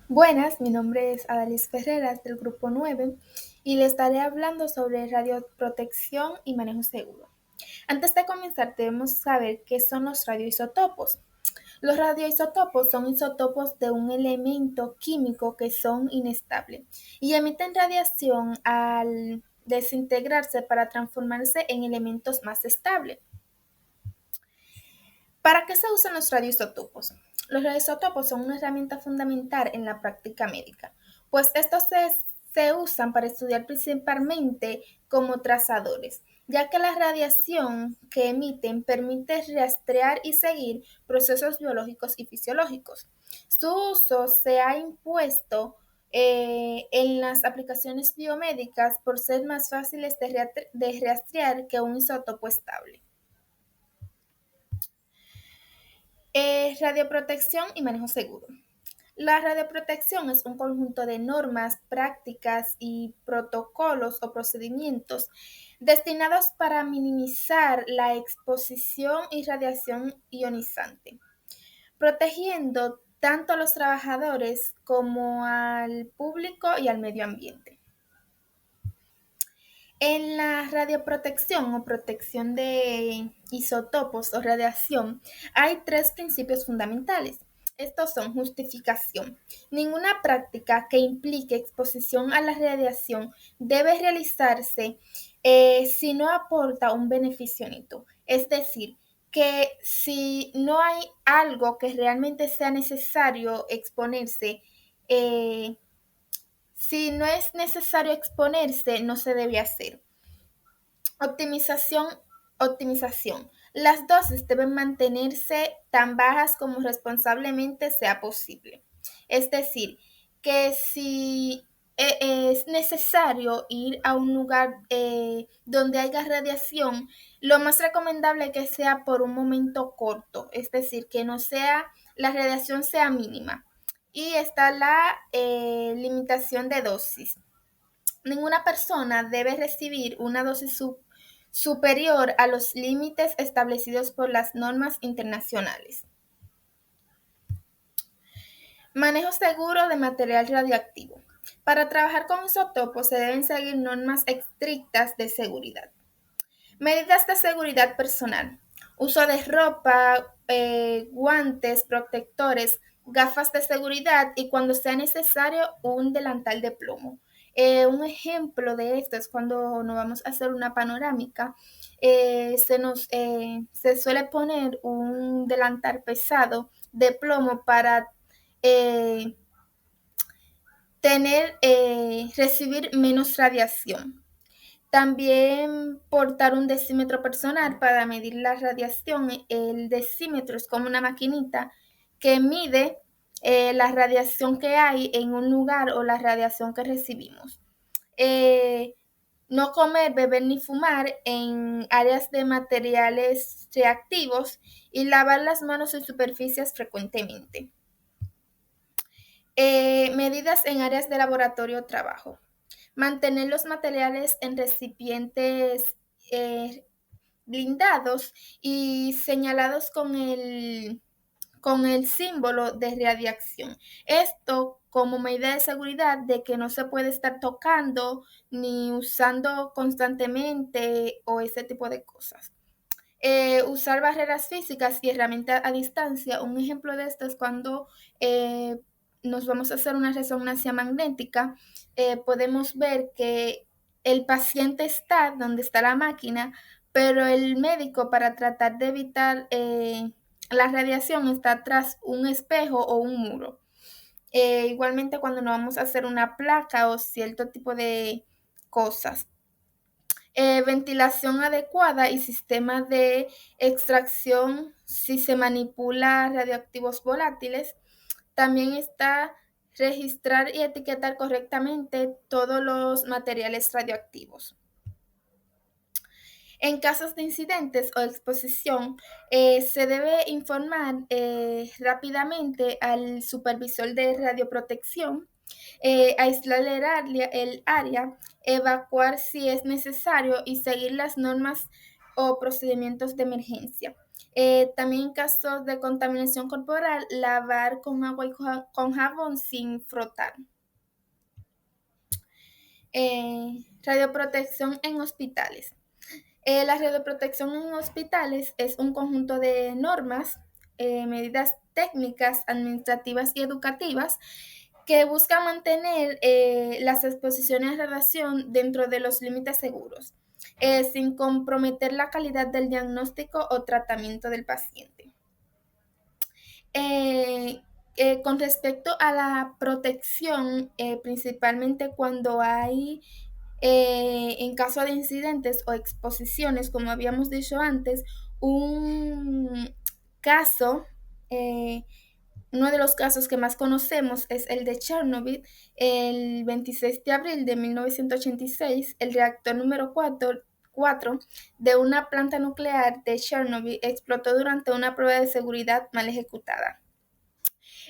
Buenas, mi nombre es Adalis Ferreras del Grupo 9 y le estaré hablando sobre radioprotección y manejo seguro. Antes de comenzar, debemos saber qué son los radioisótopos. Los radioisótopos son isótopos de un elemento químico que son inestables y emiten radiación al desintegrarse para transformarse en elementos más estables. ¿Para qué se usan los radioisótopos? Los radioisótopos son una herramienta fundamental en la práctica médica, pues se usan para estudiar principalmente como trazadores, ya que la radiación que emiten permite rastrear y seguir procesos biológicos y fisiológicos. Su uso se ha impuesto en las aplicaciones biomédicas por ser más fáciles de rastrear que un isótopo estable. Radioprotección y manejo seguro. La radioprotección es un conjunto de normas, prácticas y protocolos o procedimientos destinados para minimizar la exposición y radiación ionizante, protegiendo tanto a los trabajadores como al público y al medio ambiente. En la radioprotección o protección de isótopos o radiación hay tres principios fundamentales. Estos son justificación. Ninguna práctica que implique exposición a la radiación debe realizarse si no aporta un beneficio neto. Es decir, que si no hay algo que realmente sea necesario exponerse, eh, si no es necesario exponerse, no se debe hacer. Optimización, optimización. Las dosis deben mantenerse tan bajas como responsablemente sea posible. Es decir, que si es necesario ir a un lugar donde haya radiación, lo más recomendable es que sea por un momento corto, es decir, que no sea, la radiación sea mínima. Y está la limitación de dosis. Ninguna persona debe recibir una dosis superior a los límites establecidos por las normas internacionales. Manejo seguro de material radioactivo. Para trabajar con isótopos se deben seguir normas estrictas de seguridad. Medidas de seguridad personal. Uso de ropa, guantes, protectores, gafas de seguridad y cuando sea necesario un delantal de plomo. Un ejemplo de esto es cuando nos vamos a hacer una panorámica, se suele poner un delantal pesado de plomo para eh, recibir menos radiación. También portar un decímetro personal para medir la radiación. El decímetro es como una maquinita que mide la radiación que hay en un lugar o la radiación que recibimos. Eh, no comer, beber ni fumar en áreas de materiales reactivos y lavar las manos en superficies frecuentemente. Medidas en áreas de laboratorio o trabajo. Mantener los materiales en recipientes eh, blindados y señalados con el símbolo de radiación. Esto como medida de seguridad de que no se puede estar tocando ni usando constantemente o ese tipo de cosas. Usar barreras físicas y herramientas a distancia. Un ejemplo de esto es cuando eh, nos vamos a hacer una resonancia magnética, podemos ver que el paciente está donde está la máquina, pero el médico para tratar de evitar la radiación está tras un espejo o un muro. Igualmente cuando nos vamos a hacer una placa o cierto tipo de cosas. Ventilación adecuada y sistemas de extracción si se manipula radioactivos volátiles. También está registrar y etiquetar correctamente todos los materiales radioactivos. En casos de incidentes o exposición, se debe informar rápidamente al supervisor de radioprotección, aislar el área, evacuar si es necesario y seguir las normas o procedimientos de emergencia. También en casos de contaminación corporal, lavar con agua y con jabón sin frotar. Radioprotección en hospitales. La radioprotección en hospitales es un conjunto de normas, medidas técnicas, administrativas y educativas que buscan mantener las exposiciones a radiación dentro de los límites seguros, sin comprometer la calidad del diagnóstico o tratamiento del paciente. Con respecto a la protección, principalmente cuando hay, en caso de incidentes o exposiciones, como habíamos dicho antes, un caso, uno de los casos que más conocemos es el de Chernobyl. El 26 de abril de 1986, el reactor número 4 de una planta nuclear de Chernobyl explotó durante una prueba de seguridad mal ejecutada.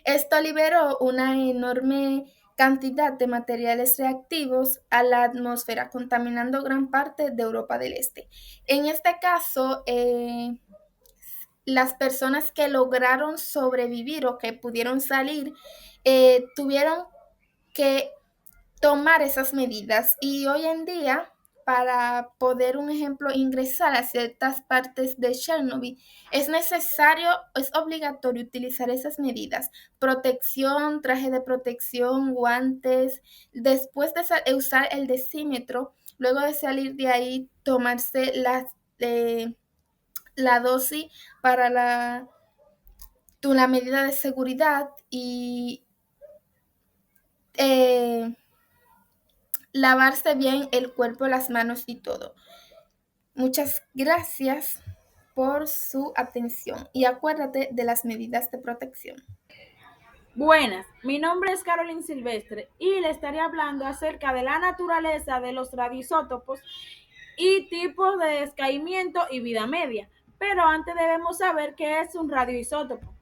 Esto liberó una enorme cantidad de materiales reactivos a la atmósfera, contaminando gran parte de Europa del Este. En este caso, las personas que lograron sobrevivir o que pudieron salir tuvieron que tomar esas medidas, y hoy en día, para poder, un ejemplo, ingresar a ciertas partes de Chernobyl, es necesario, es obligatorio utilizar esas medidas: protección, traje de protección, guantes, después de usar el decímetro, luego de salir de ahí, tomarse la dosis para la medida de seguridad, y eh, lavarse bien el cuerpo, las manos y todo. Muchas gracias por su atención y acuérdate de las medidas de protección. Buenas, mi nombre es Carolyn Silvestre y le estaré hablando acerca de la naturaleza de los radioisótopos y tipos de descaimiento y vida media. Pero antes debemos saber qué es un radioisótopo.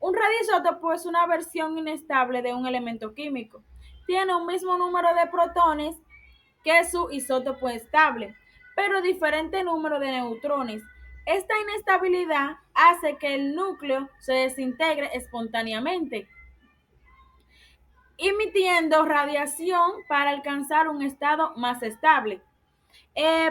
Un radioisótopo es una versión inestable de un elemento químico. Tiene un mismo número de protones que su isótopo estable, pero diferente número de neutrones. Esta inestabilidad hace que el núcleo se desintegre espontáneamente, emitiendo radiación para alcanzar un estado más estable.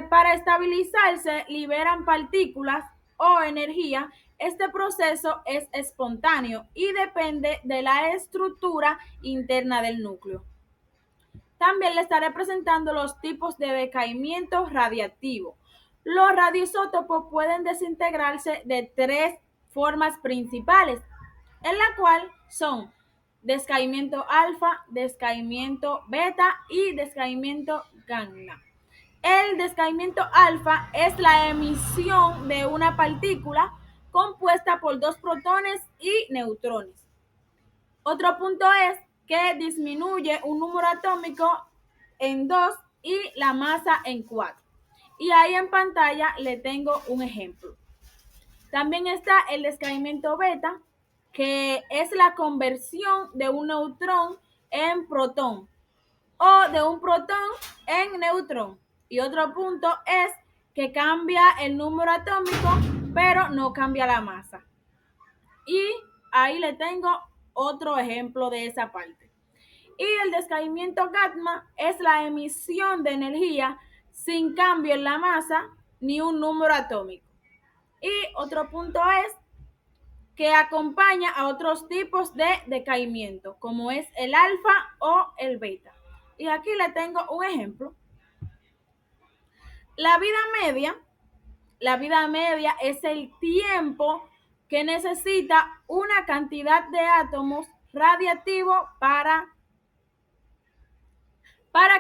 Para estabilizarse, liberan partículas o energía. Este proceso es espontáneo y depende de la estructura interna del núcleo. También le estaré presentando los tipos de decaimiento radiactivo. Los radioisótopos pueden desintegrarse de tres formas principales, en la cual son descaimiento alfa, descaimiento beta y descaimiento gamma. El descaimiento alfa es la emisión de una partícula compuesta por dos protones y neutrones. Otro punto es que disminuye un número atómico en 2 y la masa en 4. Y ahí en pantalla le tengo un ejemplo. También está el descaimiento beta, que es la conversión de un neutrón en protón o de un protón en neutrón. Y otro punto es que cambia el número atómico, pero no cambia la masa. Y ahí le tengo otro ejemplo de esa parte. Y el descaimiento gamma es la emisión de energía sin cambio en la masa ni un número atómico. Y otro punto es que acompaña a otros tipos de decaimiento, como es el alfa o el beta. Y aquí le tengo un ejemplo. La vida media, la vida media es el tiempo que necesita una cantidad de átomos radiactivos para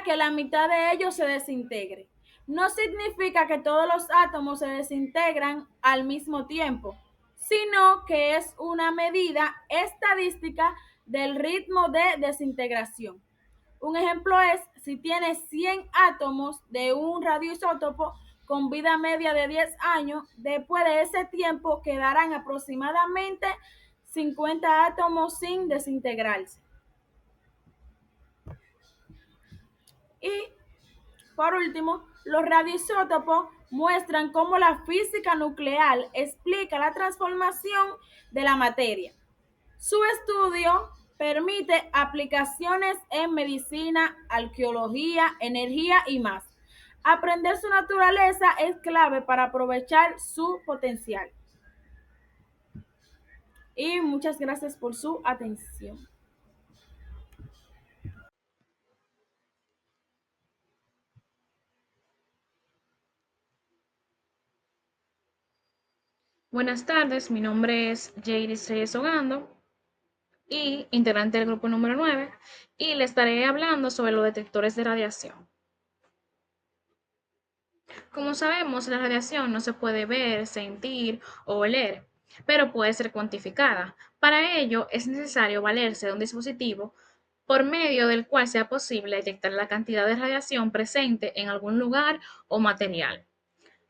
que la mitad de ellos se desintegre. No significa que todos los átomos se desintegran al mismo tiempo, sino que es una medida estadística del ritmo de desintegración. Un ejemplo es si tienes 100 átomos de un radioisótopo con vida media de 10 años, después de ese tiempo quedarán aproximadamente 50 átomos sin desintegrarse. Y Por último, los radioisótopos muestran cómo la física nuclear explica la transformación de la materia. Su estudio permite aplicaciones en medicina, arqueología, energía y más. Aprender su naturaleza es clave para aprovechar su potencial. Y muchas gracias por su atención. Buenas tardes, mi nombre es Jairis Reyes Ogando y integrante del grupo número 9 y le estaré hablando sobre los detectores de radiación. Como sabemos, la radiación no se puede ver, sentir o oler, pero puede ser cuantificada. Para ello es necesario valerse de un dispositivo por medio del cual sea posible detectar la cantidad de radiación presente en algún lugar o material.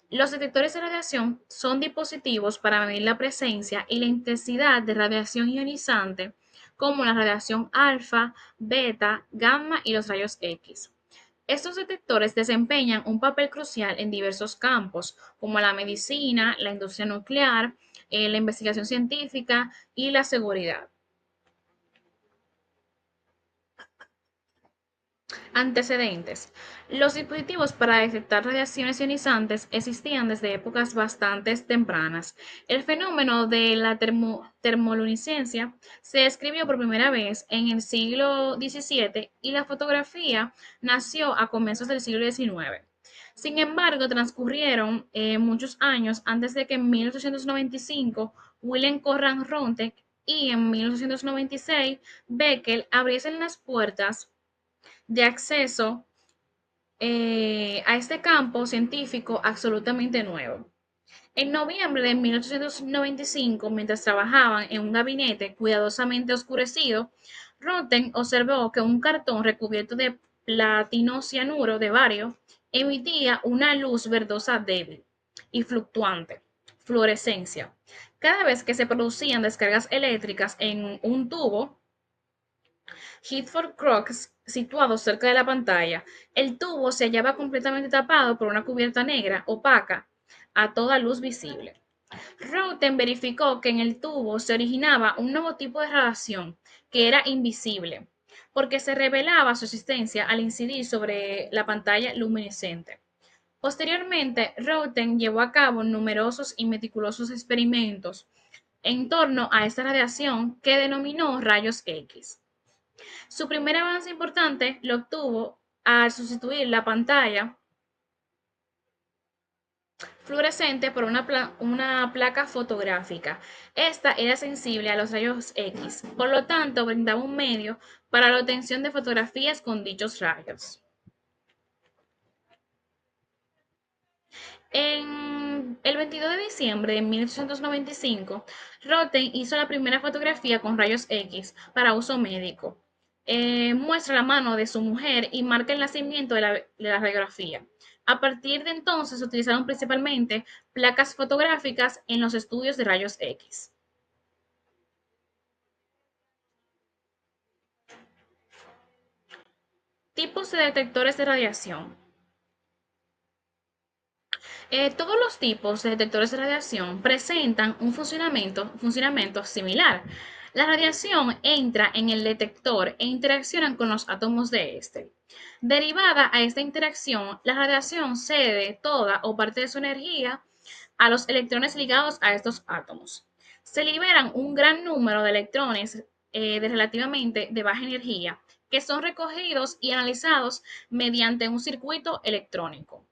Los detectores de radiación son dispositivos para medir la presencia y la intensidad de radiación ionizante, como la radiación alfa, beta, gamma y los rayos X. Estos detectores desempeñan un papel crucial en diversos campos, como la medicina, la industria nuclear, la investigación científica y la seguridad. Antecedentes. Los dispositivos para detectar radiaciones ionizantes existían desde épocas bastante tempranas. El fenómeno de la termoluminiscencia se describió por primera vez en el siglo XVII y la fotografía nació a comienzos del siglo XIX. Sin embargo, transcurrieron muchos años antes de que en 1895 Wilhelm Conrad Röntgen y en 1896 Beckel abriesen las puertas de acceso a este campo científico absolutamente nuevo. En noviembre de 1895, mientras trabajaban en un gabinete cuidadosamente oscurecido, Roten observó que un cartón recubierto de platino-cianuro de bario emitía una luz verdosa débil y fluctuante, fluorescencia. Cada vez que se producían descargas eléctricas en un tubo, Heathford Crooks, situado cerca de la pantalla, el tubo se hallaba completamente tapado por una cubierta negra opaca a toda luz visible. Roten verificó que en el tubo se originaba un nuevo tipo de radiación que era invisible, porque se revelaba su existencia al incidir sobre la pantalla luminescente. Posteriormente, Roten llevó a cabo numerosos y meticulosos experimentos en torno a esta radiación que denominó rayos X. Su primer avance importante lo obtuvo al sustituir la pantalla fluorescente por una placa fotográfica. Esta era sensible a los rayos X, por lo tanto brindaba un medio para la obtención de fotografías con dichos rayos. En el 22 de diciembre de 1895, Roten hizo la primera fotografía con rayos X para uso médico. Muestra la mano de su mujer y marca el nacimiento de la radiografía. A partir de entonces se utilizaron principalmente placas fotográficas en los estudios de rayos X. Tipos de detectores de radiación. Todos los tipos de detectores de radiación presentan un funcionamiento similar. La radiación entra en el detector e interacciona con los átomos de este. Derivada a esta interacción, la radiación cede toda o parte de su energía a los electrones ligados a estos átomos. Se liberan un gran número de electrones de relativamente de baja energía que son recogidos y analizados mediante un circuito electrónico.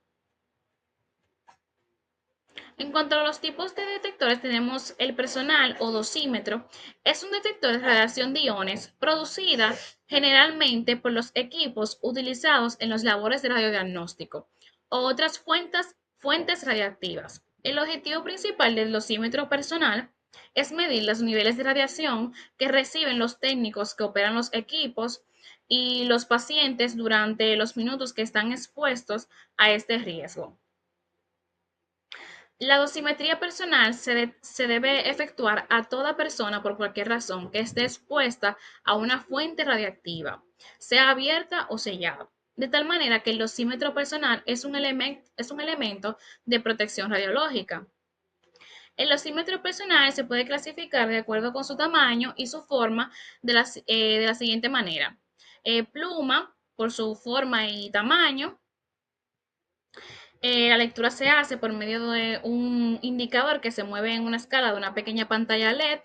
En cuanto a los tipos de detectores, tenemos el personal o dosímetro. Es un detector de radiación de iones producida generalmente por los equipos utilizados en los labores de radiodiagnóstico o otras fuentes radiactivas. El objetivo principal del dosímetro personal es medir los niveles de radiación que reciben los técnicos que operan los equipos y los pacientes durante los minutos que están expuestos a este riesgo. La dosimetría personal se debe efectuar a toda persona por cualquier razón que esté expuesta a una fuente radiactiva, sea abierta o sellada. de tal manera que el dosímetro personal es un elemento de protección radiológica. El dosímetro personal se puede clasificar de acuerdo con su tamaño y su forma de la siguiente manera. Pluma, por su forma y tamaño. La lectura se hace por medio de un indicador que se mueve en una escala de una pequeña pantalla LED.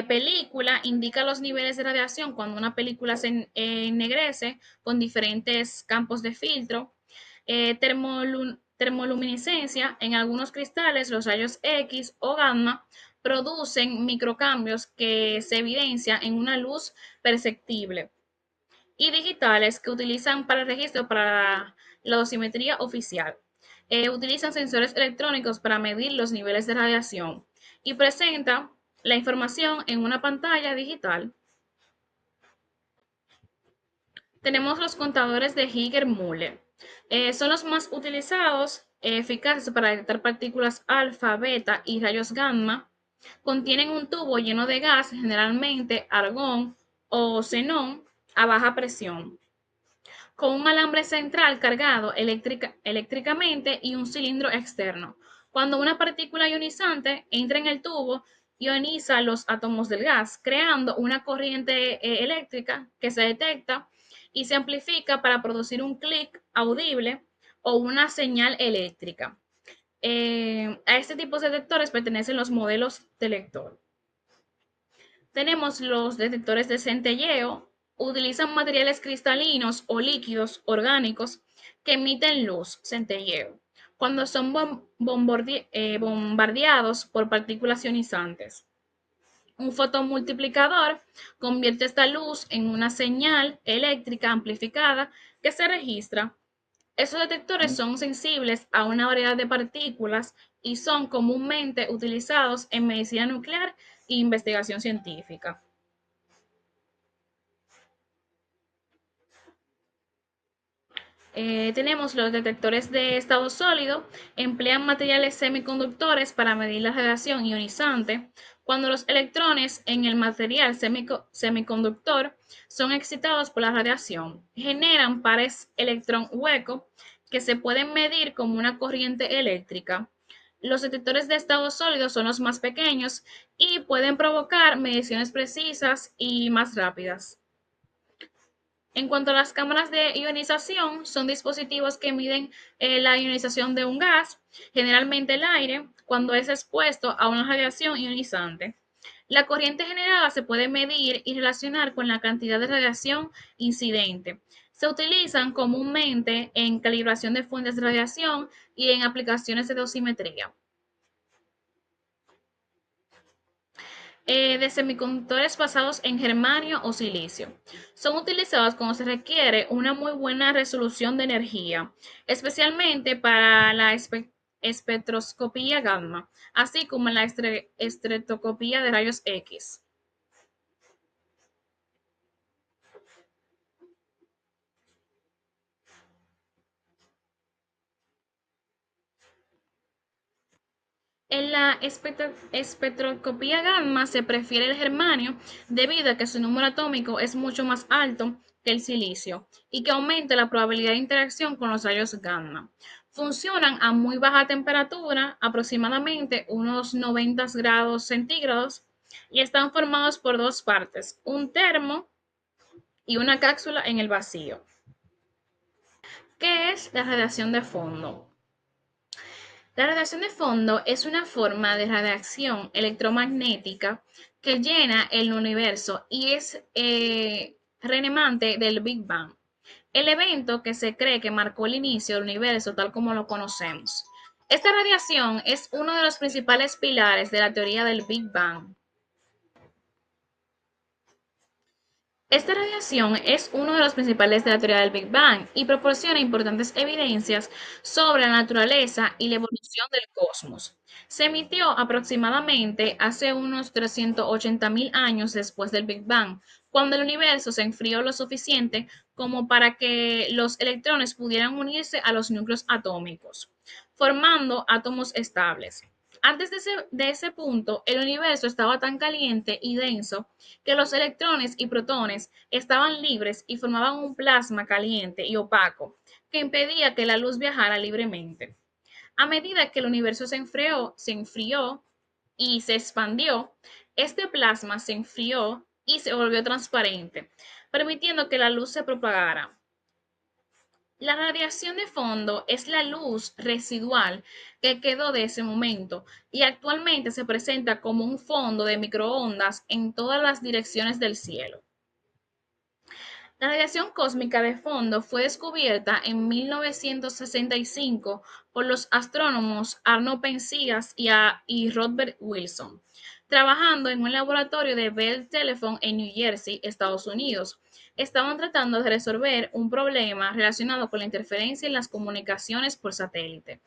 Película indica los niveles de radiación cuando una película se ennegrece con diferentes campos de filtro. Termoluminiscencia, en algunos cristales los rayos X o gamma producen microcambios que se evidencian en una luz perceptible. Y digitales que utilizan para el registro para la dosimetría oficial. Utilizan sensores electrónicos para medir los niveles de radiación y presenta la información en una pantalla digital. Tenemos los contadores de Higger-Muller. Son los más utilizados, eficaces para detectar partículas alfa, beta y rayos gamma. Contienen un tubo lleno de gas, generalmente argón o xenón, a baja presión, con un alambre central cargado eléctricamente y un cilindro externo. Cuando una partícula ionizante entra en el tubo, ioniza los átomos del gas, creando una corriente eléctrica que se detecta y se amplifica para producir un clic audible o una señal eléctrica. A este tipo de detectores pertenecen los modelos de lector. Tenemos los detectores de centelleo. Utilizan materiales cristalinos o líquidos orgánicos que emiten luz, centelleo, cuando son bombardeados por partículas ionizantes. Un fotomultiplicador convierte esta luz en una señal eléctrica amplificada que se registra. Estos detectores son sensibles a una variedad de partículas y son comúnmente utilizados en medicina nuclear e investigación científica. Tenemos los detectores de estado sólido, emplean materiales semiconductores para medir la radiación ionizante. Cuando los electrones en el material semiconductor son excitados por la radiación, generan pares electrón-hueco que se pueden medir como una corriente eléctrica. Los detectores de estado sólido son los más pequeños y pueden provocar mediciones precisas y más rápidas. En cuanto a las cámaras de ionización, son dispositivos que miden la ionización de un gas, generalmente el aire, cuando es expuesto a una radiación ionizante. La corriente generada se puede medir y relacionar con la cantidad de radiación incidente. Se utilizan comúnmente en calibración de fuentes de radiación y en aplicaciones de dosimetría. De semiconductores basados en germanio o silicio. Son utilizados cuando se requiere una muy buena resolución de energía, especialmente para la espectroscopía gamma, así como en la estereoscopía de rayos X. En la espectroscopía gamma se prefiere el germanio debido a que su número atómico es mucho más alto que el silicio y que aumenta la probabilidad de interacción con los rayos gamma. Funcionan a muy baja temperatura, aproximadamente unos 90 grados centígrados, y están formados por dos partes, un termo y una cápsula en el vacío. ¿Qué es la radiación de fondo? La radiación de fondo es una forma de radiación electromagnética que llena el universo y es remanente del Big Bang, el evento que se cree que marcó el inicio del universo tal como lo conocemos. Esta radiación es uno de los principales pilares de la teoría del Big Bang. Esta radiación es uno de los principales de la teoría del Big Bang y proporciona importantes evidencias sobre la naturaleza y la evolución del cosmos. Se emitió aproximadamente hace unos 380.000 años después del Big Bang, cuando el universo se enfrió lo suficiente como para que los electrones pudieran unirse a los núcleos atómicos, formando átomos estables. Antes de ese punto, el universo estaba tan caliente y denso que los electrones y protones estaban libres y formaban un plasma caliente y opaco que impedía que la luz viajara libremente. A medida que el universo se enfrió y se expandió, este plasma se enfrió y se volvió transparente, permitiendo que la luz se propagara. La radiación de fondo es la luz residual que quedó de ese momento y actualmente se presenta como un fondo de microondas en todas las direcciones del cielo. La radiación cósmica de fondo fue descubierta en 1965 por los astrónomos Arno Penzias y Robert Wilson, trabajando en un laboratorio de Bell Telephone en New Jersey, Estados Unidos. Estaban tratando de resolver un problema relacionado con la interferencia en las comunicaciones por satélite.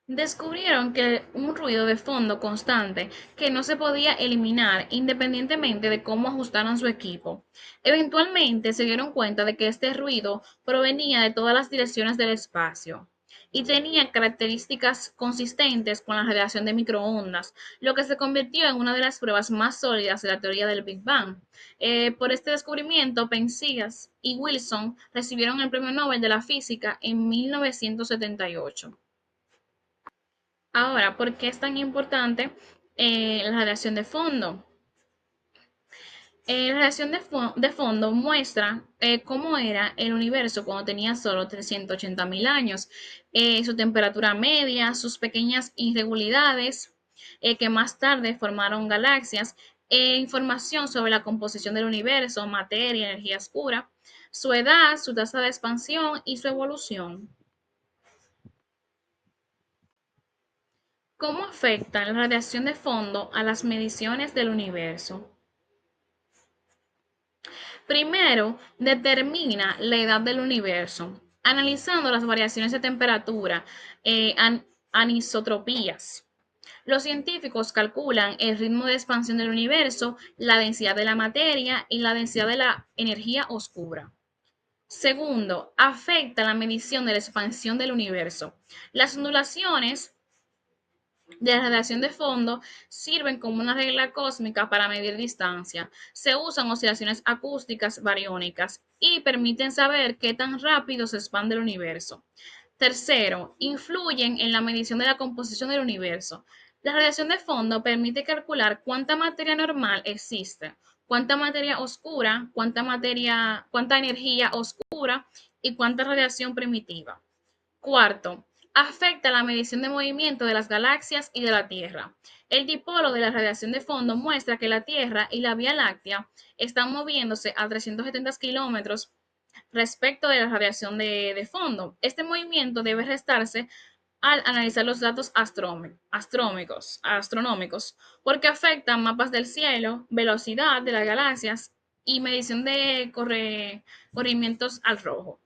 Descubrieron que un ruido de fondo constante que no se podía eliminar independientemente de cómo ajustaran su equipo. Eventualmente se dieron cuenta de que este ruido provenía de todas las direcciones del espacio y tenía características consistentes con la radiación de microondas, lo que se convirtió en una de las pruebas más sólidas de la teoría del Big Bang. Por este descubrimiento, Penzias y Wilson recibieron el Premio Nobel de la Física en 1978. Ahora, ¿por qué es tan importante la radiación de fondo? La radiación de fondo muestra cómo era el universo cuando tenía solo 380.000 años, su temperatura media, sus pequeñas irregularidades que más tarde formaron galaxias, información sobre la composición del universo, materia, energía oscura, su edad, su tasa de expansión y su evolución. ¿Cómo afecta la radiación de fondo a las mediciones del universo? Primero, determina la edad del universo, analizando las variaciones de temperatura, anisotropías. Los científicos calculan el ritmo de expansión del universo, la densidad de la materia y la densidad de la energía oscura. Segundo, afecta la medición de la expansión del universo. Las ondulaciones de la radiación de fondo sirven como una regla cósmica para medir distancia. Se usan oscilaciones acústicas bariónicas y permiten saber qué tan rápido se expande el universo. Tercero, influyen en la medición de la composición del universo. La radiación de fondo permite calcular cuánta materia normal existe, cuánta materia oscura, cuánta energía oscura y cuánta radiación primitiva. Cuarto, afecta la medición de movimiento de las galaxias y de la Tierra. El dipolo de la radiación de fondo muestra que la Tierra y la Vía Láctea están moviéndose a 370 kilómetros respecto de la radiación de fondo. Este movimiento debe restarse al analizar los datos astronómicos, porque afectan mapas del cielo, velocidad de las galaxias y medición de corrimientos al rojo.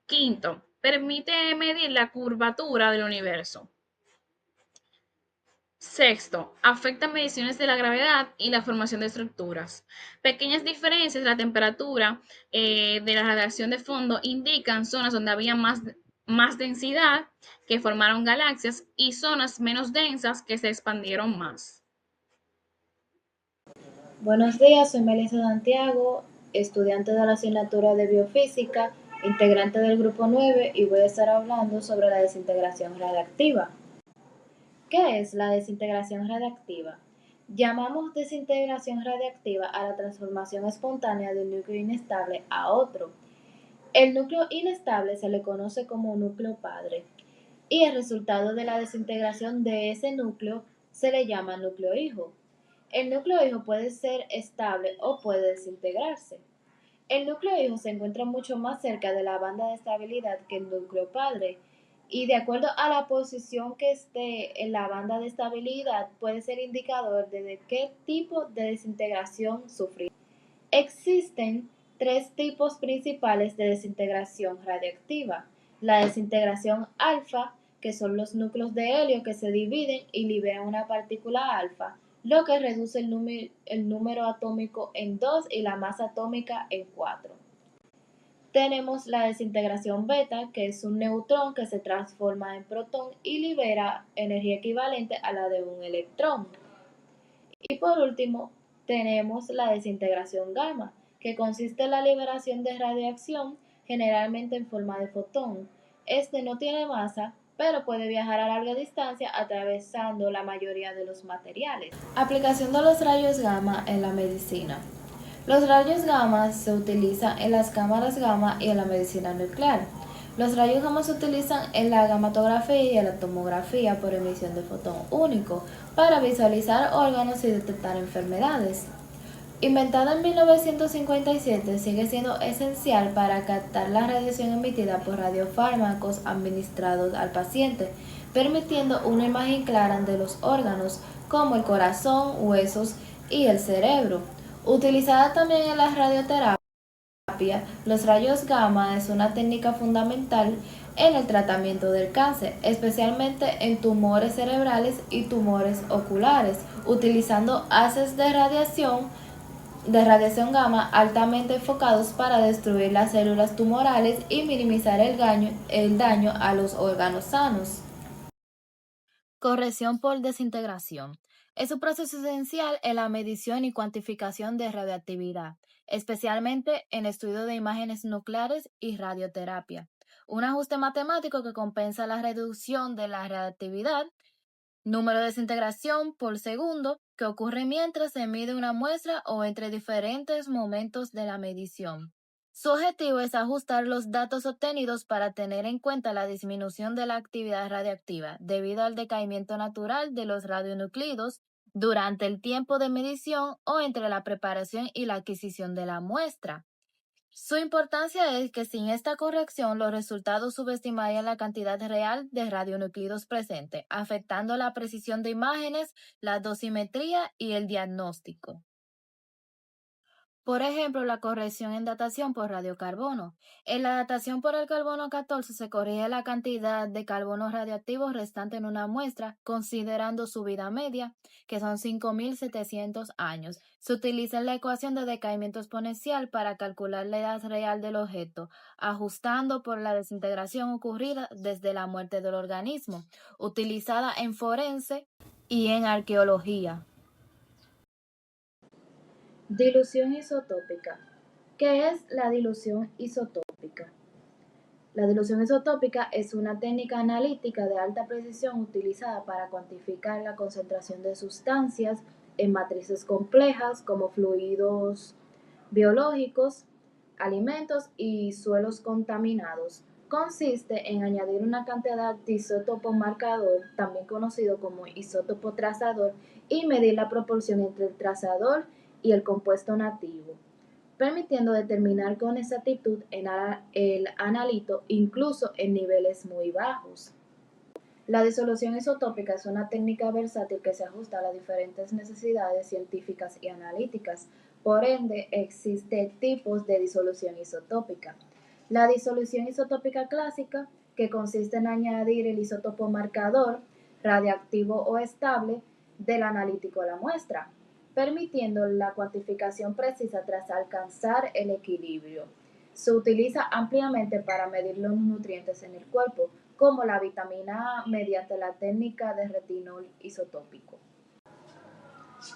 Quinto, permite medir la curvatura del universo. Sexto, afecta mediciones de la gravedad y la formación de estructuras. Pequeñas diferencias en la temperatura de la radiación de fondo indican zonas donde había más densidad que formaron galaxias y zonas menos densas que se expandieron más. Buenos días, soy Melissa Santiago, estudiante de la asignatura de Biofísica, integrante del grupo 9 y voy a estar hablando sobre la desintegración radiactiva. ¿Qué es la desintegración radiactiva? Llamamos desintegración radiactiva a la transformación espontánea de un núcleo inestable a otro. El núcleo inestable se le conoce como núcleo padre y el resultado de la desintegración de ese núcleo se le llama núcleo hijo. El núcleo hijo puede ser estable o puede desintegrarse. El núcleo hijo se encuentra mucho más cerca de la banda de estabilidad que el núcleo padre, y de acuerdo a la posición que esté en la banda de estabilidad puede ser indicador de qué tipo de desintegración sufrir. Existen tres tipos principales de desintegración radiactiva. La desintegración alfa, que son los núcleos de helio que se dividen y liberan una partícula alfa, lo que reduce el número atómico en 2 y la masa atómica en 4. Tenemos la desintegración beta, que es un neutrón que se transforma en protón y libera energía equivalente a la de un electrón. Y por último, tenemos la desintegración gamma, que consiste en la liberación de radiación generalmente en forma de fotón. Este no tiene masa, pero puede viajar a larga distancia atravesando la mayoría de los materiales. Aplicación de los rayos gamma en la medicina. Los rayos gamma se utilizan en las cámaras gamma y en la medicina nuclear. Los rayos gamma se utilizan en la gamatografía y en la tomografía por emisión de fotón único para visualizar órganos y detectar enfermedades. Inventada en 1957, sigue siendo esencial para captar la radiación emitida por radiofármacos administrados al paciente, permitiendo una imagen clara de los órganos como el corazón, huesos y el cerebro. Utilizada también en la radioterapia, los rayos gamma es una técnica fundamental en el tratamiento del cáncer, especialmente en tumores cerebrales y tumores oculares, utilizando haces de radiación gamma altamente enfocados para destruir las células tumorales y minimizar el daño a los órganos sanos. Corrección por desintegración. Es un proceso esencial en la medición y cuantificación de radioactividad, especialmente en estudio de imágenes nucleares y radioterapia. Un ajuste matemático que compensa la reducción de la radioactividad, número de desintegración por segundo, que ocurre mientras se mide una muestra o entre diferentes momentos de la medición. Su objetivo es ajustar los datos obtenidos para tener en cuenta la disminución de la actividad radiactiva debido al decaimiento natural de los radionuclidos durante el tiempo de medición o entre la preparación y la adquisición de la muestra. Su importancia es que sin esta corrección los resultados subestimarían la cantidad real de radionuclidos presentes, afectando la precisión de imágenes, la dosimetría y el diagnóstico. Por ejemplo, la corrección en datación por radiocarbono. En la datación por el carbono 14 se corrige la cantidad de carbono radioactivo restante en una muestra, considerando su vida media, que son 5.700 años. Se utiliza la ecuación de decaimiento exponencial para calcular la edad real del objeto, ajustando por la desintegración ocurrida desde la muerte del organismo, utilizada en forense y en arqueología. Dilución isotópica. ¿Qué es la dilución isotópica? La dilución isotópica es una técnica analítica de alta precisión utilizada para cuantificar la concentración de sustancias en matrices complejas como fluidos biológicos, alimentos y suelos contaminados. Consiste en añadir una cantidad de isótopo marcador, también conocido como isótopo trazador, y medir la proporción entre el trazador y el compuesto nativo, permitiendo determinar con exactitud el analito incluso en niveles muy bajos. La disolución isotópica es una técnica versátil que se ajusta a las diferentes necesidades científicas y analíticas. Por ende, existen tipos de disolución isotópica. La disolución isotópica clásica, que consiste en añadir el isótopo marcador, radiactivo o estable, del analítico a la muestra, permitiendo la cuantificación precisa tras alcanzar el equilibrio. Se utiliza ampliamente para medir los nutrientes en el cuerpo, como la vitamina A mediante la técnica de retinol isotópico.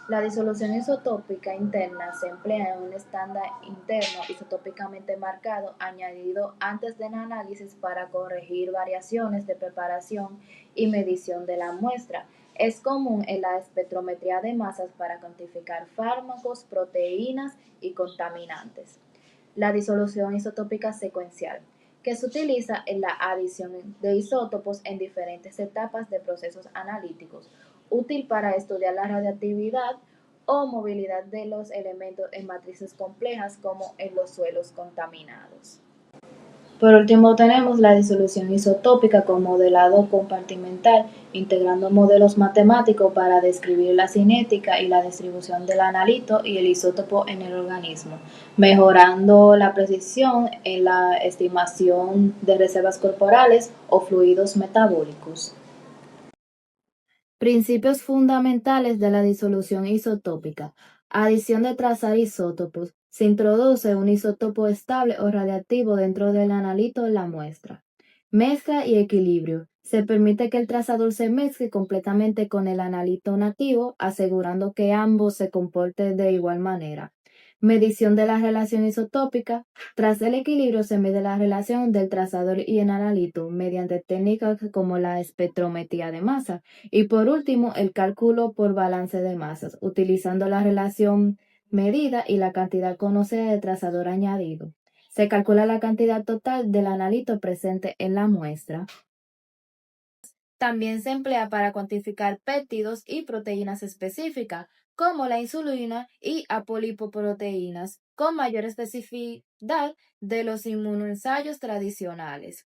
La disolución isotópica interna se emplea en un estándar interno isotópicamente marcado añadido antes del análisis para corregir variaciones de preparación y medición de la muestra. Es común en la espectrometría de masas para cuantificar fármacos, proteínas y contaminantes. La disolución isotópica secuencial, que se utiliza en la adición de isótopos en diferentes etapas de procesos analíticos, útil para estudiar la radiactividad o movilidad de los elementos en matrices complejas como en los suelos contaminados. Por último, tenemos la disolución isotópica con modelado compartimental, integrando modelos matemáticos para describir la cinética y la distribución del analito y el isótopo en el organismo, mejorando la precisión en la estimación de reservas corporales o fluidos metabólicos. Principios fundamentales de la disolución isotópica. Adición de trazar isótopos. Se introduce un isótopo estable o radiactivo dentro del analito en la muestra. Mezcla y equilibrio. Se permite que el trazador se mezcle completamente con el analito nativo, asegurando que ambos se comporten de igual manera. Medición de la relación isotópica. Tras el equilibrio se mide la relación del trazador y el analito mediante técnicas como la espectrometría de masa. Y por último, el cálculo por balance de masas, utilizando la relación medida y la cantidad conocida de trazador añadido. Se calcula la cantidad total del analito presente en la muestra. También se emplea para cuantificar péptidos y proteínas específicas, como la insulina y apolipoproteínas, con mayor especificidad de los inmunoensayos tradicionales.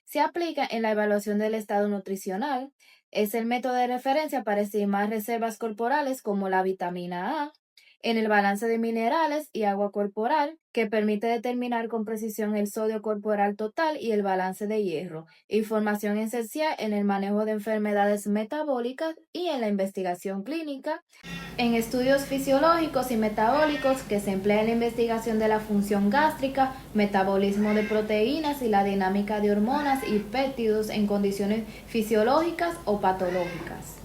Se aplica en la evaluación del estado nutricional. Es el método de referencia para estimar reservas corporales como la vitamina A, en el balance de minerales y agua corporal, que permite determinar con precisión el sodio corporal total y el balance de hierro, información esencial en el manejo de enfermedades metabólicas y en la investigación clínica, en estudios fisiológicos y metabólicos que se emplea en la investigación de la función gástrica, metabolismo de proteínas y la dinámica de hormonas y péptidos en condiciones fisiológicas o patológicas.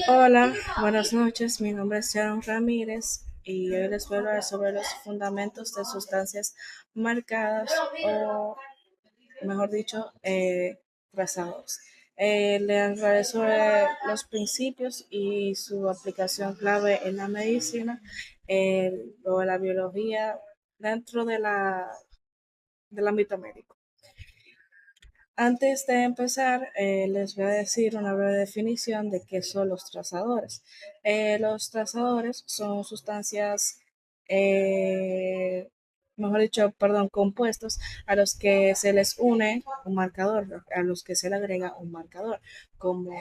Hola, buenas noches. Mi nombre es Sharon Ramírez y hoy les voy a hablar sobre los fundamentos de sustancias marcadas o, mejor dicho, trazadores. Le hablaré sobre los principios y su aplicación clave en la medicina, o la biología dentro del ámbito médico. Antes de empezar, les voy a decir una breve definición de qué son los trazadores. Los trazadores son sustancias, eh, mejor dicho, perdón, compuestos a los que se les une un marcador, a los que se le agrega un marcador, como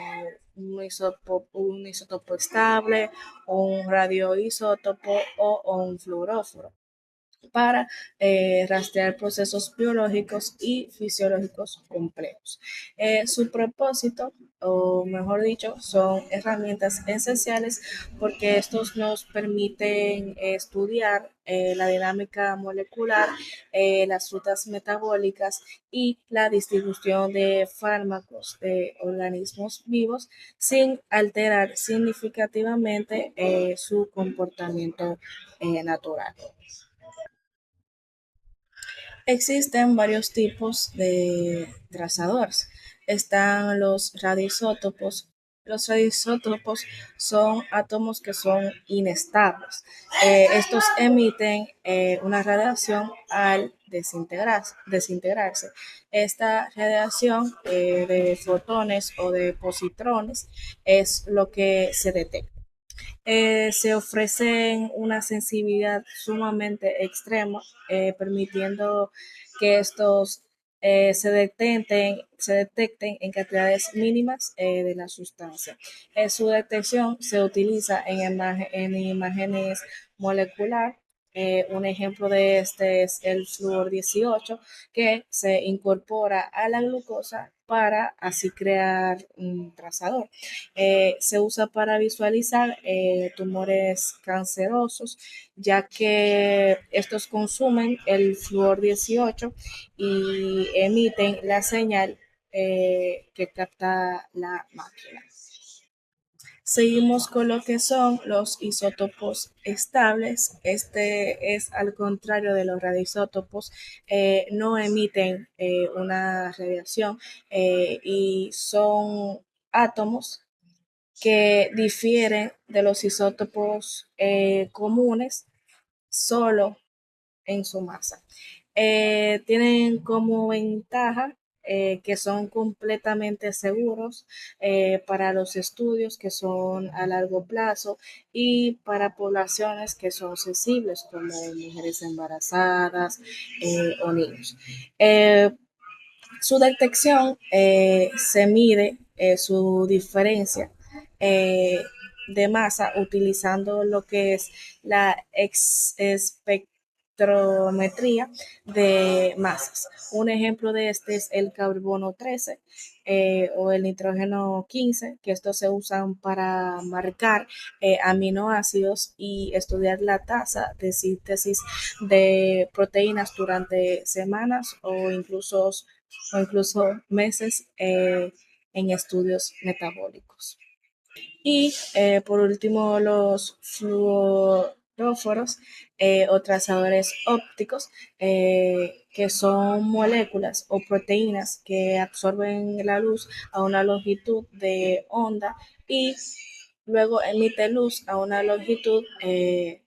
un isótopo estable, o un radioisótopo o un fluoróforo para rastrear procesos biológicos y fisiológicos complejos. Su propósito, o mejor dicho, son herramientas esenciales porque estos nos permiten estudiar la dinámica molecular, las rutas metabólicas y la distribución de fármacos de organismos vivos sin alterar significativamente su comportamiento natural. Existen varios tipos de trazadores. Están los radioisótopos. Los radioisótopos son átomos que son inestables. Estos emiten una radiación al desintegrarse. Esta radiación de fotones o de positrones es lo que se detecta. Se ofrecen una sensibilidad sumamente extrema, permitiendo que estos se detecten en cantidades mínimas de la sustancia. Su detección se utiliza en imágenes molecular. Un ejemplo de este es el flúor 18, que se incorpora a la glucosa para así crear un trazador. Se usa para visualizar tumores cancerosos, ya que estos consumen el flúor 18 y emiten la señal que capta la máquina. Seguimos con lo que son los isótopos estables. Este es al contrario de los radioisótopos, no emiten una radiación y son átomos que difieren de los isótopos comunes solo en su masa. Tienen como ventaja que son completamente seguros para los estudios que son a largo plazo y para poblaciones que son sensibles, como mujeres embarazadas o niños. Su detección se mide su diferencia eh, de masa utilizando lo que es la espectrometría de masas. Un ejemplo de este es el carbono 13 o el nitrógeno 15, que estos se usan para marcar aminoácidos y estudiar la tasa de síntesis de proteínas durante semanas o incluso meses en estudios metabólicos. Y por último, los fluoróforos o trazadores ópticos, que son moléculas o proteínas que absorben la luz a una longitud de onda y luego emite luz a una longitud de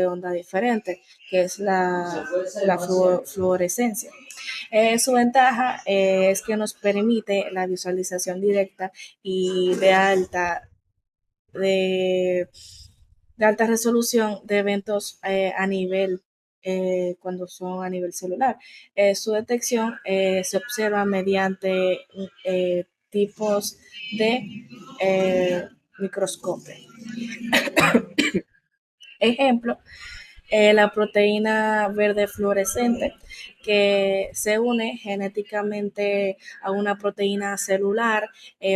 onda diferente, que es la fluorescencia. Su ventaja es que nos permite la visualización directa y de, de alta resolución de eventos a nivel, cuando son a nivel celular. Su detección se observa mediante tipos de microscopio. Ejemplo, la proteína verde fluorescente que se une genéticamente a una proteína celular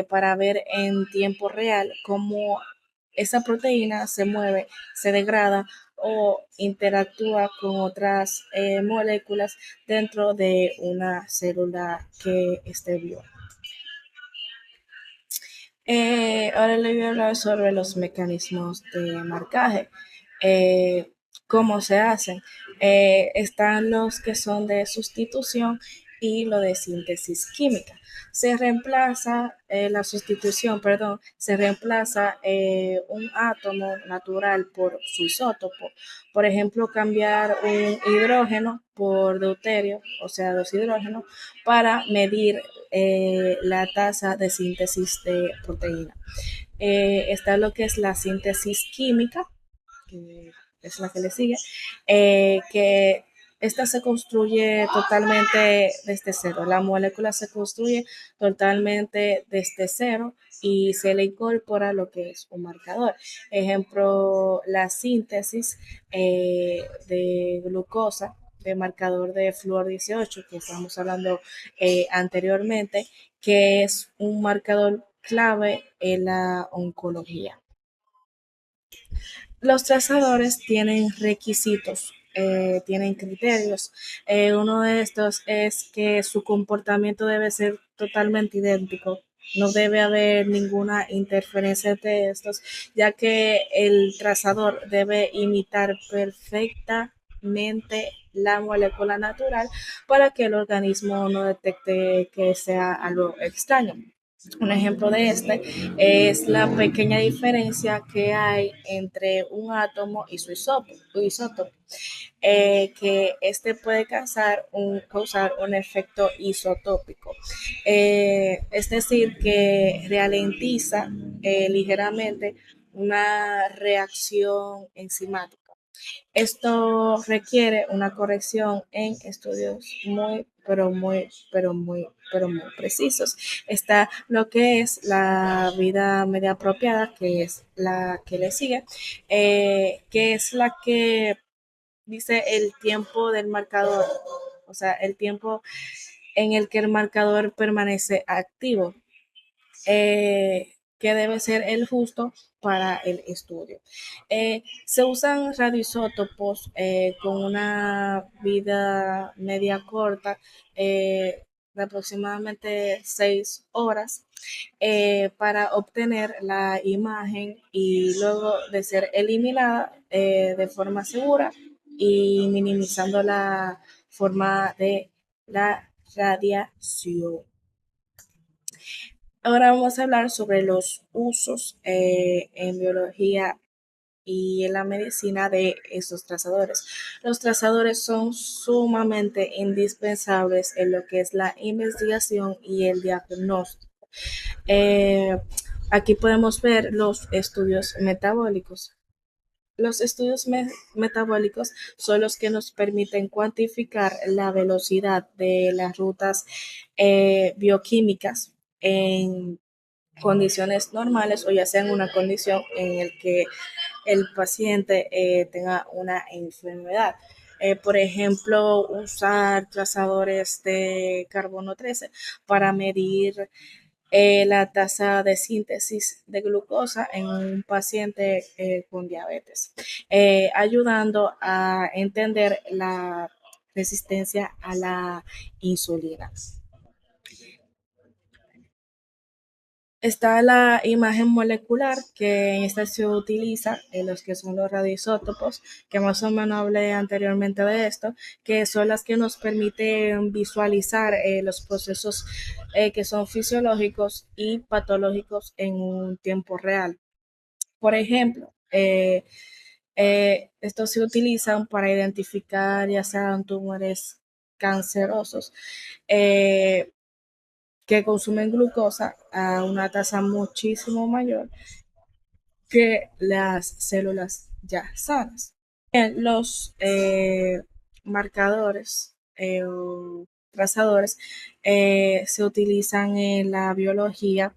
para ver en tiempo real cómo esa proteína se mueve, se degrada o interactúa con otras moléculas dentro de una célula que esté viva. Ahora le voy a hablar sobre los mecanismos de marcaje. Eh, ¿Cómo se hacen? Están los que son de sustitución y lo de síntesis química. La sustitución, perdón, se reemplaza un átomo natural por su isótopo. Por ejemplo, cambiar un hidrógeno por deuterio, o sea, dos hidrógenos, para medir la tasa de síntesis de proteína. Está lo que es la síntesis química, que es la que le sigue, que esta se construye totalmente desde cero. La molécula se construye totalmente desde cero y se le incorpora lo que es un marcador. Ejemplo, la síntesis de glucosa de marcador de flúor 18, que estábamos hablando anteriormente, que es un marcador clave en la oncología. Los trazadores tienen requisitos, tienen criterios. Uno de estos es que su comportamiento debe ser totalmente idéntico. No debe haber ninguna interferencia entre estos, ya que el trazador debe imitar perfectamente la molécula natural para que el organismo no detecte que sea algo extraño. Un ejemplo de este es la pequeña diferencia que hay entre un átomo y su isótopo, que este puede causar un efecto isotópico, es decir, que ralentiza ligeramente una reacción enzimática. Esto requiere una corrección en estudios muy precisos. Está lo que es la vida media apropiada, que es la que le sigue, que es la que dice el tiempo del marcador, o sea, el tiempo en el que el marcador permanece activo, que debe ser el justo para el estudio. Se usan radioisótopos con una vida media corta, de aproximadamente 6 horas, para obtener la imagen y luego de ser eliminada de forma segura y minimizando la forma de la radiación. Ahora vamos a hablar sobre los usos en biología y en la medicina de estos trazadores. Los trazadores son sumamente indispensables en lo que es la investigación y el diagnóstico. Eh, Aquí podemos ver los estudios metabólicos. Los estudios metabólicos son los que nos permiten cuantificar la velocidad de las rutas bioquímicas en condiciones normales o ya sea en una condición en el que el paciente tenga una enfermedad. Por ejemplo, usar trazadores de carbono 13 para medir la tasa de síntesis de glucosa en un paciente con diabetes, ayudando a entender la resistencia a la insulina. Está la imagen molecular, que en esta se utiliza en los que son los radioisótopos, que más o menos hablé anteriormente de esto, que son las que nos permiten visualizar los procesos que son fisiológicos y patológicos en un tiempo real. Por ejemplo, estos se utilizan para identificar ya sean tumores cancerosos, que consumen glucosa a una tasa muchísimo mayor que las células ya sanas. Los marcadores o trazadores se utilizan en la biología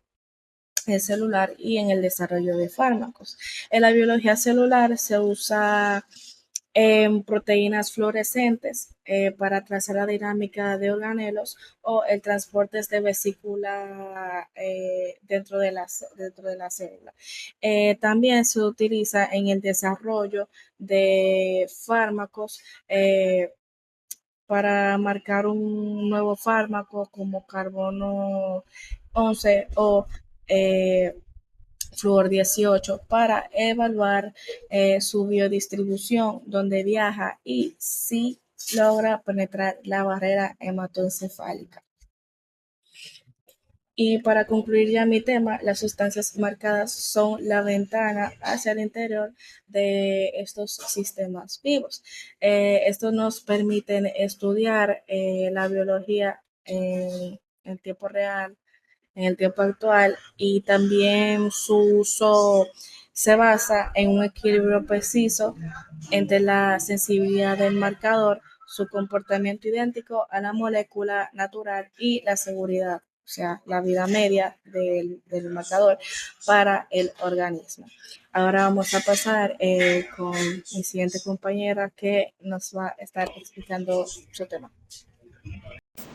celular y en el desarrollo de fármacos. En la biología celular se usa proteínas fluorescentes para trazar la dinámica de organelos o el transporte de vesícula dentro de la célula. También se utiliza en el desarrollo de fármacos para marcar un nuevo fármaco como carbono 11 o Fluor 18 para evaluar su biodistribución, donde viaja y si logra penetrar la barrera hematoencefálica. Y para concluir ya mi tema, las sustancias marcadas son la ventana hacia el interior de estos sistemas vivos. Esto nos permite estudiar la biología en tiempo real, en el tiempo actual, y también su uso se basa en un equilibrio preciso entre la sensibilidad del marcador, su comportamiento idéntico a la molécula natural y la seguridad, o sea, la vida media del marcador para el organismo. Ahora vamos a pasar con mi siguiente compañera que nos va a estar explicando su tema.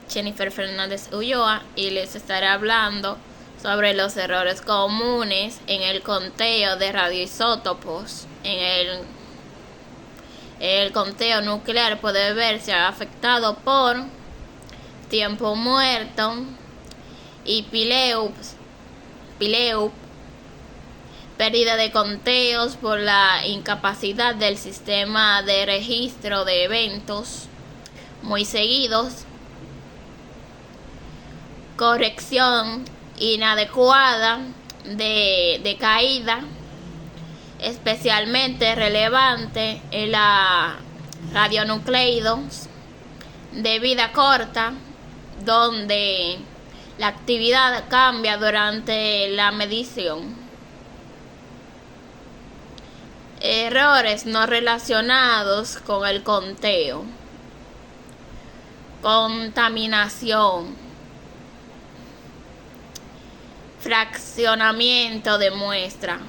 Jennifer Fernández Ulloa, y les estaré hablando sobre los errores comunes en el conteo de radioisótopos. En el conteo nuclear puede verse afectado por tiempo muerto y PILEUP, pérdida de conteos por la incapacidad del sistema de registro de eventos muy seguidos, corrección inadecuada de caída, especialmente relevante en la radionucleidos de vida corta, donde la actividad cambia durante la medición. Errores no relacionados con el conteo. Contaminación, fraccionamiento de muestra,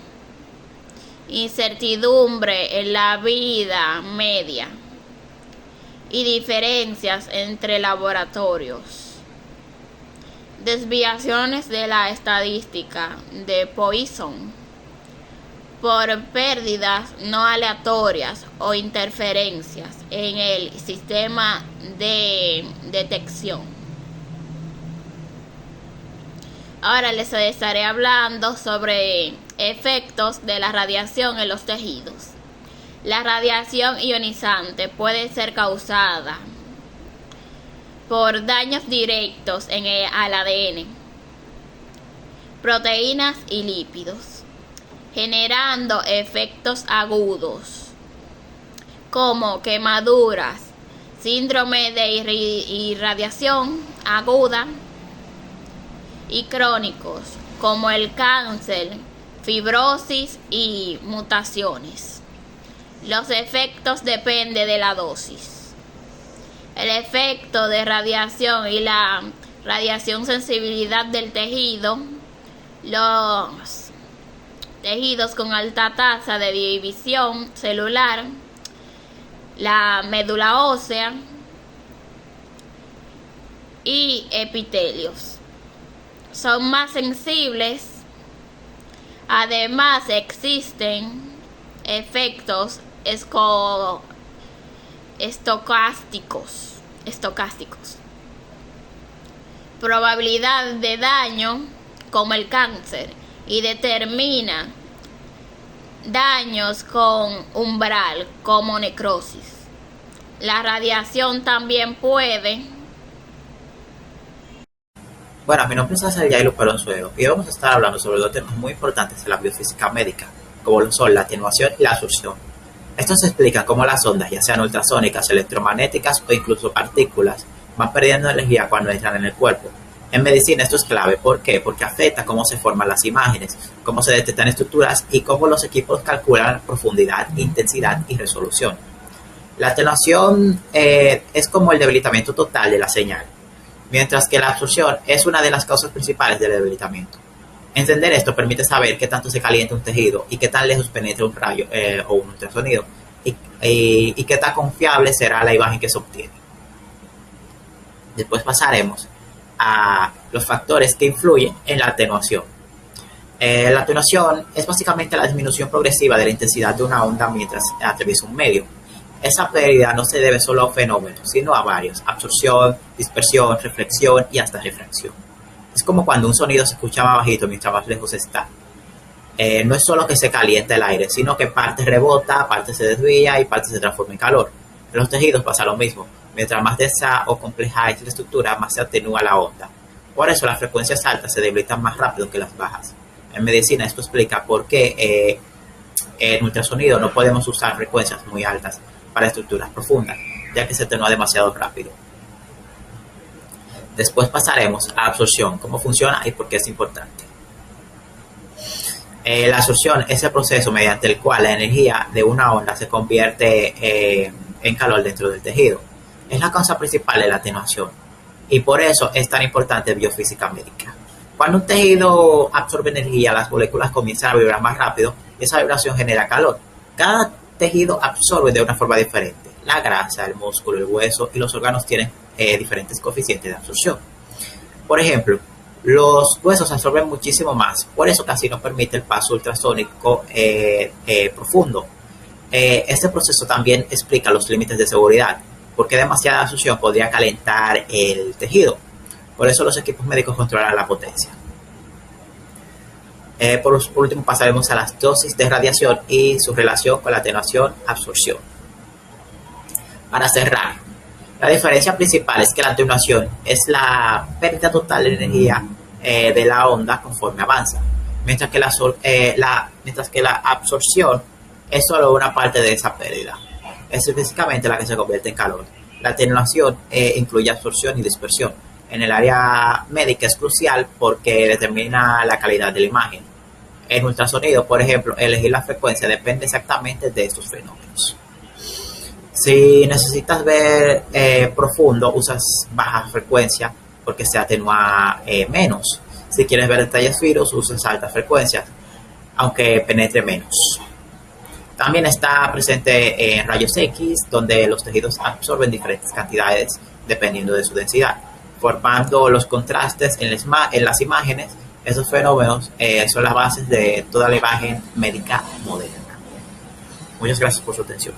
incertidumbre en la vida media y diferencias entre laboratorios, desviaciones de la estadística de Poisson por pérdidas no aleatorias o interferencias en el sistema de detección. Ahora les estaré hablando sobre efectos de la radiación en los tejidos. La radiación ionizante puede ser causada por daños directos al ADN, proteínas y lípidos, generando efectos agudos como quemaduras, síndrome de irradiación aguda, y crónicos como el cáncer, fibrosis y mutaciones. Los efectos dependen de la dosis. El efecto de radiación y la radiación sensibilidad del tejido. Los tejidos con alta tasa de división celular, la médula ósea y epitelios son más sensibles. Además, existen efectos estocásticos. Probabilidad de daño como el cáncer y determina daños con umbral como necrosis. La radiación también puede. Bueno, mi nombre es César Yailo Paronzuelo y hoy vamos a estar hablando sobre dos temas muy importantes de la biofísica médica, como lo son la atenuación y la absorción. Esto se explica cómo las ondas, ya sean ultrasónicas, electromagnéticas o incluso partículas, van perdiendo energía cuando entran en el cuerpo. En medicina esto es clave. ¿Por qué? Porque afecta cómo se forman las imágenes, cómo se detectan estructuras y cómo los equipos calculan profundidad, intensidad y resolución. La atenuación es como el debilitamiento total de la señal, mientras que la absorción es una de las causas principales del debilitamiento. Entender esto permite saber qué tanto se calienta un tejido y qué tan lejos penetra un rayo o un ultrasonido y qué tan confiable será la imagen que se obtiene. Después pasaremos a los factores que influyen en la atenuación. La atenuación es básicamente la disminución progresiva de la intensidad de una onda mientras atraviesa un medio. Esa pérdida no se debe solo a un fenómeno, sino a varios: absorción, dispersión, reflexión y hasta refracción. Es como cuando un sonido se escucha más bajito mientras más lejos está. No es solo que se calienta el aire, sino que parte rebota, parte se desvía y parte se transforma en calor. En los tejidos pasa lo mismo. Mientras más densa o compleja es la estructura, más se atenúa la onda. Por eso las frecuencias altas se debilitan más rápido que las bajas. En medicina esto explica por qué en ultrasonido no podemos usar frecuencias muy altas para estructuras profundas, ya que se atenúa demasiado rápido. Después pasaremos a absorción, cómo funciona y por qué es importante. La absorción es el proceso mediante el cual la energía de una onda se convierte en calor dentro del tejido. Es la causa principal de la atenuación y por eso es tan importante en biofísica médica. Cuando un tejido absorbe energía, las moléculas comienzan a vibrar más rápido y esa vibración genera calor. Cada tejido absorbe de una forma diferente. La grasa, el músculo, el hueso y los órganos tienen diferentes coeficientes de absorción. Por ejemplo, los huesos absorben muchísimo más, por eso casi no permite el paso ultrasónico profundo. Este proceso también explica los límites de seguridad, porque demasiada absorción podría calentar el tejido. Por eso los equipos médicos controlan la potencia. Por último pasaremos a las dosis de radiación y su relación con la atenuación-absorción. Para cerrar, la diferencia principal es que la atenuación es la pérdida total de energía de la onda conforme avanza, mientras que la absorción es solo una parte de esa pérdida. Es físicamente la que se convierte en calor. La atenuación incluye absorción y dispersión. En el área médica es crucial porque determina la calidad de la imagen. En ultrasonido, por ejemplo, elegir la frecuencia depende exactamente de estos fenómenos. Si necesitas ver profundo, usas baja frecuencia porque se atenúa menos. Si quieres ver detalles finos, usas altas frecuencias, aunque penetre menos. También está presente en rayos X, donde los tejidos absorben diferentes cantidades dependiendo de su densidad, formando los contrastes en las imágenes. Esos fenómenos son las bases de toda la imagen médica moderna. Muchas gracias por su atención.